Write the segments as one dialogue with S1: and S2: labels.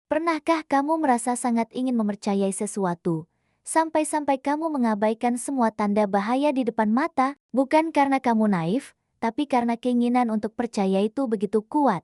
S1: Pernahkah kamu merasa sangat ingin mempercayai sesuatu, sampai-sampai kamu mengabaikan semua tanda bahaya di depan mata, bukan karena kamu naif, tapi karena keinginan untuk percaya itu begitu kuat.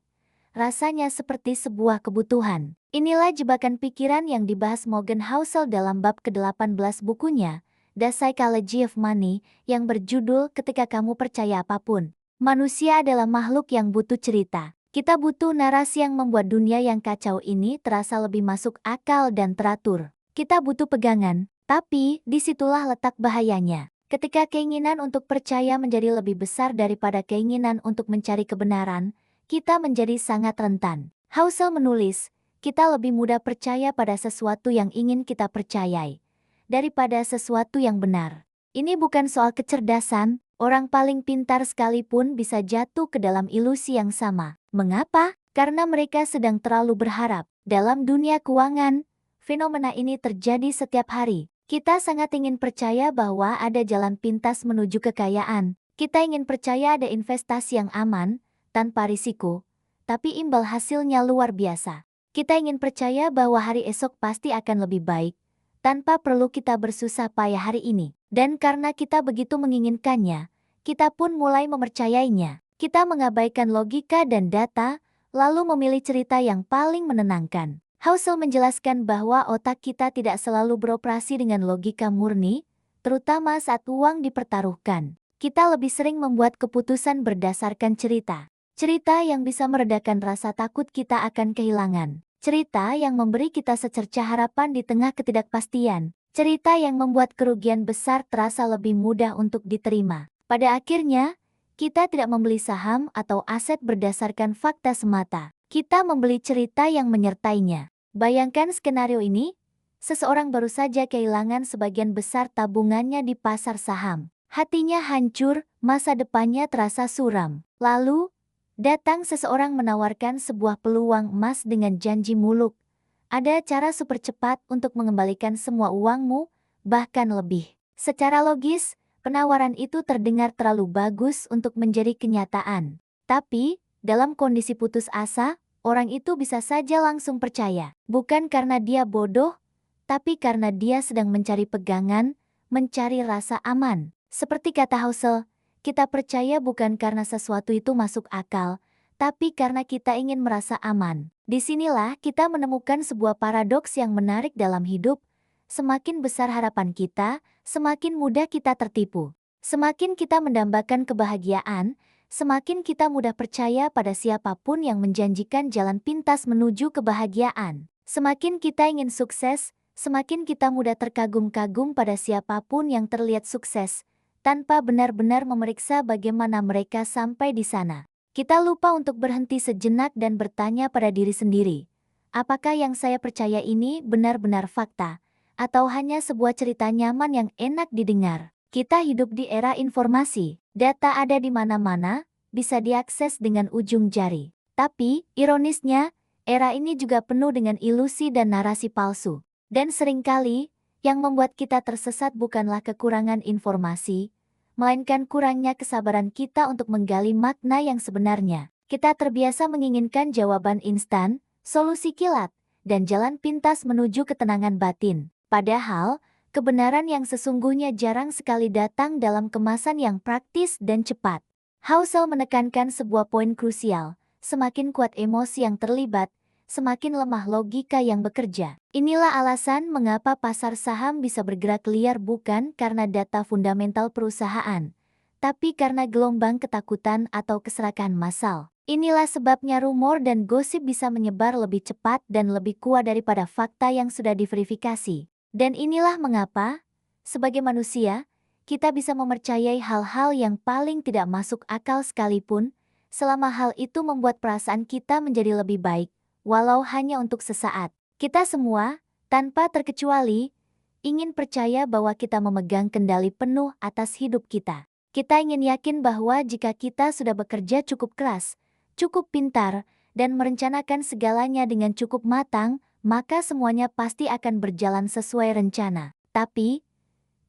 S1: Rasanya seperti sebuah kebutuhan. Inilah jebakan pikiran yang dibahas Morgan Housel dalam bab ke-18 bukunya, The Psychology of Money, yang berjudul Ketika Kamu Percaya Apapun. Manusia adalah makhluk yang butuh cerita. Kita butuh narasi yang membuat dunia yang kacau ini terasa lebih masuk akal dan teratur. Kita butuh pegangan, tapi disitulah letak bahayanya. Ketika keinginan untuk percaya menjadi lebih besar daripada keinginan untuk mencari kebenaran, kita menjadi sangat rentan. Housel menulis, kita lebih mudah percaya pada sesuatu yang ingin kita percayai, daripada sesuatu yang benar. Ini bukan soal kecerdasan, orang paling pintar sekalipun bisa jatuh ke dalam ilusi yang sama. Mengapa? Karena mereka sedang terlalu berharap. Dalam dunia keuangan, fenomena ini terjadi setiap hari. Kita sangat ingin percaya bahwa ada jalan pintas menuju kekayaan. Kita ingin percaya ada investasi yang aman, tanpa risiko, tapi imbal hasilnya luar biasa. Kita ingin percaya bahwa hari esok pasti akan lebih baik, tanpa perlu kita bersusah payah hari ini. Dan karena kita begitu menginginkannya, kita pun mulai mempercayainya. Kita mengabaikan logika dan data, lalu memilih cerita yang paling menenangkan. Housel menjelaskan bahwa otak kita tidak selalu beroperasi dengan logika murni, terutama saat uang dipertaruhkan. Kita lebih sering membuat keputusan berdasarkan cerita. Cerita yang bisa meredakan rasa takut kita akan kehilangan. Cerita yang memberi kita secerca harapan di tengah ketidakpastian. Cerita yang membuat kerugian besar terasa lebih mudah untuk diterima. Pada akhirnya, kita tidak membeli saham atau aset berdasarkan fakta semata. Kita membeli cerita yang menyertainya. Bayangkan skenario ini, seseorang baru saja kehilangan sebagian besar tabungannya di pasar saham. Hatinya hancur, masa depannya terasa suram. Lalu, datang seseorang menawarkan sebuah peluang emas dengan janji muluk. Ada cara super cepat untuk mengembalikan semua uangmu, bahkan lebih. Secara logis, penawaran itu terdengar terlalu bagus untuk menjadi kenyataan. Tapi, dalam kondisi putus asa, orang itu bisa saja langsung percaya. Bukan karena dia bodoh, tapi karena dia sedang mencari pegangan, mencari rasa aman. Seperti kata Housel, kita percaya bukan karena sesuatu itu masuk akal, tapi karena kita ingin merasa aman. Disinilah kita menemukan sebuah paradoks yang menarik dalam hidup. Semakin besar harapan kita, semakin mudah kita tertipu. Semakin kita mendambakan kebahagiaan, semakin kita mudah percaya pada siapapun yang menjanjikan jalan pintas menuju kebahagiaan. Semakin kita ingin sukses, semakin kita mudah terkagum-kagum pada siapapun yang terlihat sukses, tanpa benar-benar memeriksa bagaimana mereka sampai di sana. Kita lupa untuk berhenti sejenak dan bertanya pada diri sendiri, apakah yang saya percaya ini benar-benar fakta? Atau hanya sebuah cerita nyaman yang enak didengar. Kita hidup di era informasi. Data ada di mana-mana, bisa diakses dengan ujung jari. Tapi, ironisnya, era ini juga penuh dengan ilusi dan narasi palsu. Dan seringkali, yang membuat kita tersesat bukanlah kekurangan informasi, melainkan kurangnya kesabaran kita untuk menggali makna yang sebenarnya. Kita terbiasa menginginkan jawaban instan, solusi kilat, dan jalan pintas menuju ketenangan batin. Padahal, kebenaran yang sesungguhnya jarang sekali datang dalam kemasan yang praktis dan cepat. Housel menekankan sebuah poin krusial, semakin kuat emosi yang terlibat, semakin lemah logika yang bekerja. Inilah alasan mengapa pasar saham bisa bergerak liar bukan karena data fundamental perusahaan, tapi karena gelombang ketakutan atau keserakahan massal. Inilah sebabnya rumor dan gosip bisa menyebar lebih cepat dan lebih kuat daripada fakta yang sudah diverifikasi. Dan inilah mengapa, sebagai manusia, kita bisa mempercayai hal-hal yang paling tidak masuk akal sekalipun, selama hal itu membuat perasaan kita menjadi lebih baik, walau hanya untuk sesaat. Kita semua, tanpa terkecuali, ingin percaya bahwa kita memegang kendali penuh atas hidup kita. Kita ingin yakin bahwa jika kita sudah bekerja cukup keras, cukup pintar, dan merencanakan segalanya dengan cukup matang, maka semuanya pasti akan berjalan sesuai rencana. Tapi,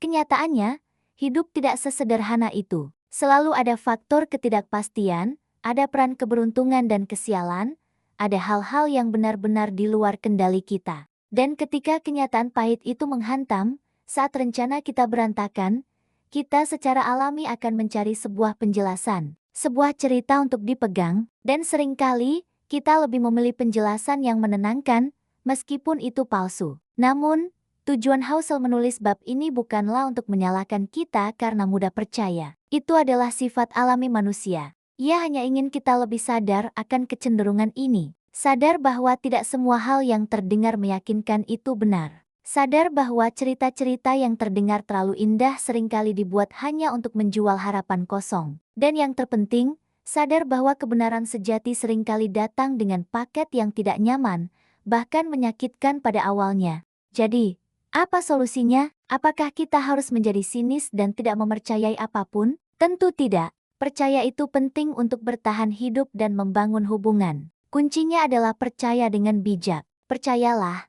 S1: kenyataannya, hidup tidak sesederhana itu. Selalu ada faktor ketidakpastian, ada peran keberuntungan dan kesialan, ada hal-hal yang benar-benar di luar kendali kita. Dan ketika kenyataan pahit itu menghantam, saat rencana kita berantakan, kita secara alami akan mencari sebuah penjelasan, sebuah cerita untuk dipegang, dan seringkali kita lebih memilih penjelasan yang menenangkan, meskipun itu palsu. Namun, tujuan Housel menulis bab ini bukanlah untuk menyalahkan kita karena mudah percaya. Itu adalah sifat alami manusia. Ia hanya ingin kita lebih sadar akan kecenderungan ini. Sadar bahwa tidak semua hal yang terdengar meyakinkan itu benar. Sadar bahwa cerita-cerita yang terdengar terlalu indah seringkali dibuat hanya untuk menjual harapan kosong. Dan yang terpenting, sadar bahwa kebenaran sejati seringkali datang dengan paket yang tidak nyaman, bahkan menyakitkan pada awalnya. Jadi, apa solusinya? Apakah kita harus menjadi sinis dan tidak mempercayai apapun? Tentu tidak. Percaya itu penting untuk bertahan hidup dan membangun hubungan. Kuncinya adalah percaya dengan bijak. Percayalah,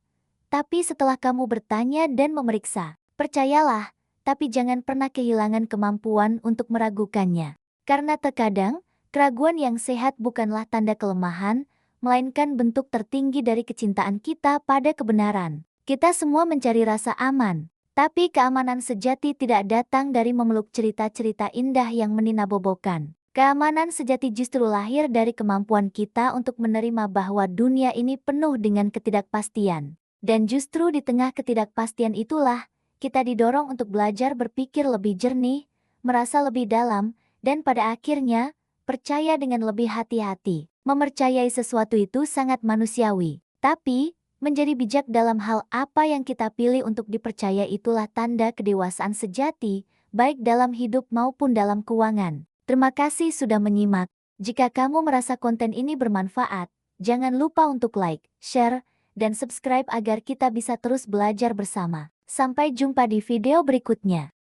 S1: tapi setelah kamu bertanya dan memeriksa. Percayalah, tapi jangan pernah kehilangan kemampuan untuk meragukannya. Karena terkadang, keraguan yang sehat bukanlah tanda kelemahan, melainkan bentuk tertinggi dari kecintaan kita pada kebenaran. Kita semua mencari rasa aman, tapi keamanan sejati tidak datang dari memeluk cerita-cerita indah yang meninabobokan. Keamanan sejati justru lahir dari kemampuan kita untuk menerima bahwa dunia ini penuh dengan ketidakpastian. Dan justru di tengah ketidakpastian itulah, kita didorong untuk belajar berpikir lebih jernih, merasa lebih dalam, dan pada akhirnya, percaya dengan lebih hati-hati. Mempercayai sesuatu itu sangat manusiawi, tapi menjadi bijak dalam hal apa yang kita pilih untuk dipercaya itulah tanda kedewasaan sejati, baik dalam hidup maupun dalam keuangan. Terima kasih sudah menyimak. Jika kamu merasa konten ini bermanfaat, jangan lupa untuk like, share, dan subscribe agar kita bisa terus belajar bersama. Sampai jumpa di video berikutnya.